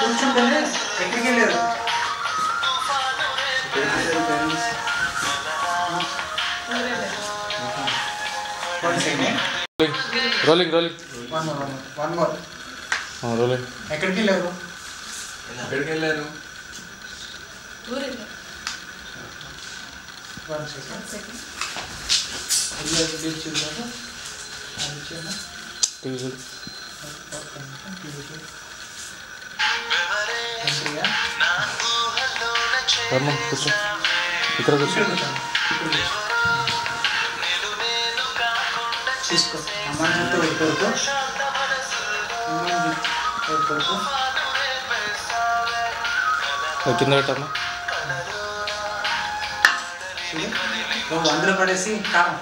కూర్చుంటేనే ఎక్కడికి వెళ్ళారు rolling rolling one more rolling. ఎక్కడికి వెళ్ళారు కూర్చో ఇక్కడ కూర్చో. తీసుకో అమ్మాయి చెప్తే వెళ్ళిపోరుకో కింద పెట్టమ్మా. అందరూ పడేసి కారం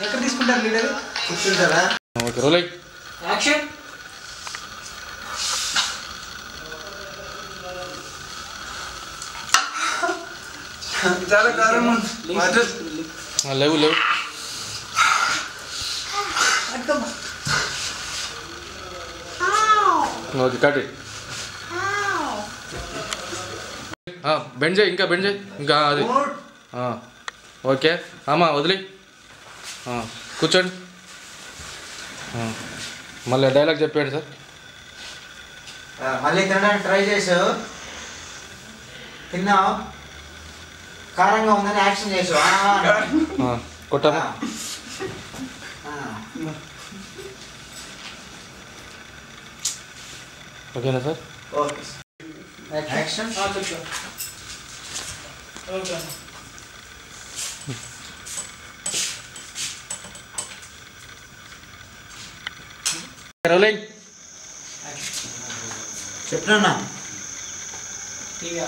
ఎక్కడ తీసుకుంటారు లీడర్ కూర్చుంటారా? Okay rolling action. లేవు లేవు. Okay cut. బెండ్ చేయి, ఇంకా బెండ్ చేయి, ఇంకా అది. ఓకే అమ్మా వదిలి కూర్చోండి. మళ్ళీ డైలాగ్ చెప్పాడు సార్. మళ్ళీ తినడానికి ట్రై చేసావు, తిన్నావు, కారంగా ఉందని యాక్షన్ చేసావు. కొట్టమ్మా. ఓకేనా సార్? Okay action. రోలింగ్. చెప్పినా టీవీ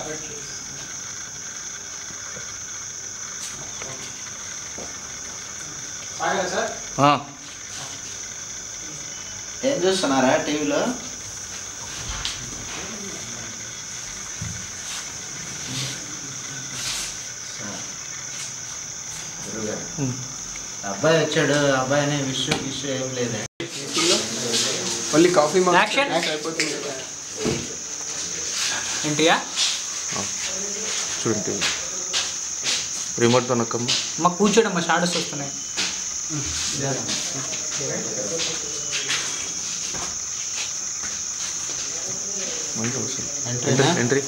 సార్. ఏం చూస్తున్నారా టీవీలో? అబ్బాయి వచ్చాడు, అబ్బాయి అనే విషయం ఏం లేదు. మళ్ళీ కాఫీ ఏంటియా చూడండి రిమోట్తో నక్కమ్మ. మాకు కూర్చోడమ్మా షాడోస్ వస్తున్నాయి. ఎంట్రీ.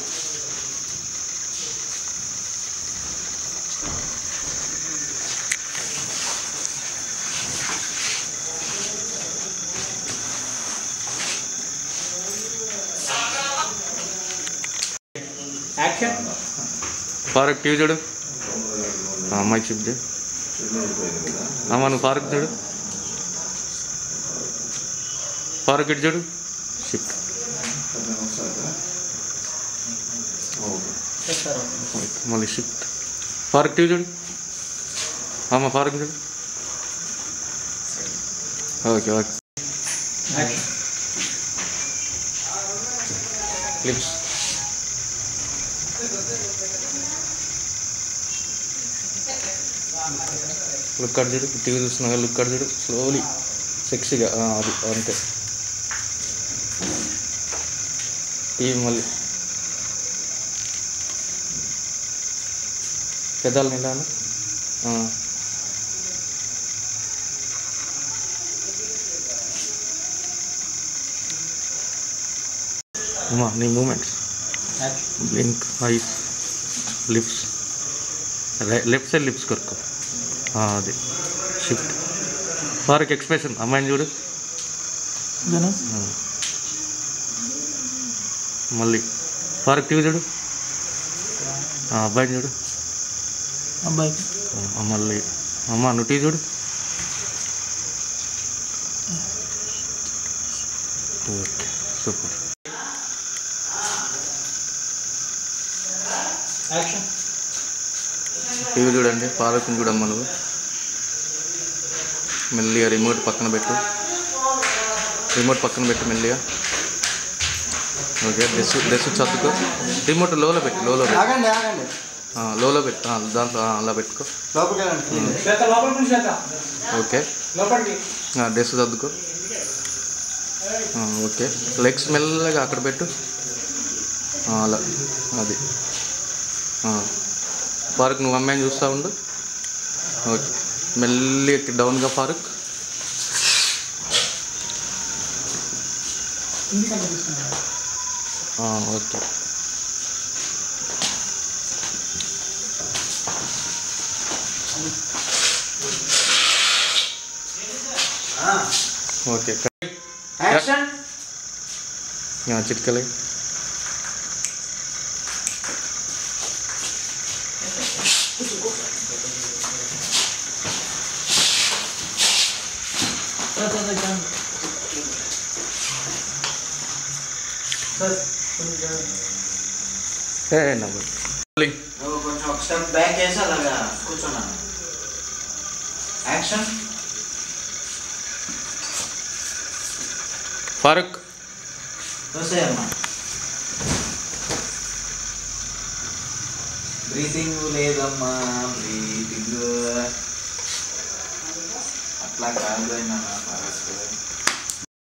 యాక్షన్. ఫారూక్ టీవీ చూడు. అమ్మాయి చూపు చూ. అమ్మ నువ్వు ఫారూక్ చూడు. ఫారూక్ ఇటు చూడు. షిఫ్ట్. మళ్ళీ షిఫ్ట్. ఫారూక్ టీవీ చూడు. అమ్మ ఫారూక్ చూడు. Okay okay. Lips. Look cut చూడు. టీవీ చూస్తున్నా లుక్ కట్ చూడు. స్లోలీ సెక్సీగా అది అంతే. టీవీ మళ్ళీ పెదాలు నిండాను. అమ్మా నీ moments. Blink, eyes, lips. Left side lips కొరకు. అది షిఫ్ట్. ఫారూక్ ఎక్స్ప్రెషన్. అమ్మాయిని చూడు. మళ్ళీ ఫారూక్ టీవీ చూడు. అబ్బాయిని చూడు. అబ్బాయి మళ్ళీ అమ్మ నువ్వు టీవీ చూడు. Okay super. టీవీ చూడండి. ఫారూక్ని చూడమ్మా నువ్వు. మెల్లిగా రిమోట్ పక్కన పెట్టు. మెల్లిగా. ఓకే, డ్రెస్ చదువుకో. రిమోట్ లోలో పెట్టు. లోలో పెట్టు. దాంట్లో అలా పెట్టుకో. ఓకే, డ్రెస్ చదువుకో. ఓకే, లెగ్స్ మెల్లగా అక్కడ పెట్టు. అలా, అది. ఫారూక్, నువ్వు అమ్మాయిని చూస్తూ ఉండు. ఓకే, మెల్లిగా డౌన్గా ఫారూక్. Okay, okay. చిట్కలే. కొంచెం ఒక స్టెప్ బ్యాక్ వేసి అలాగా కూర్చున్నాను. యాక్షన్. ఫారూక్, చూసేయమ్మా. బ్రీతింగ్ లేదమ్మా, బ్రీతింగ్ అట్లా కాదు అయినా ఫారూక్.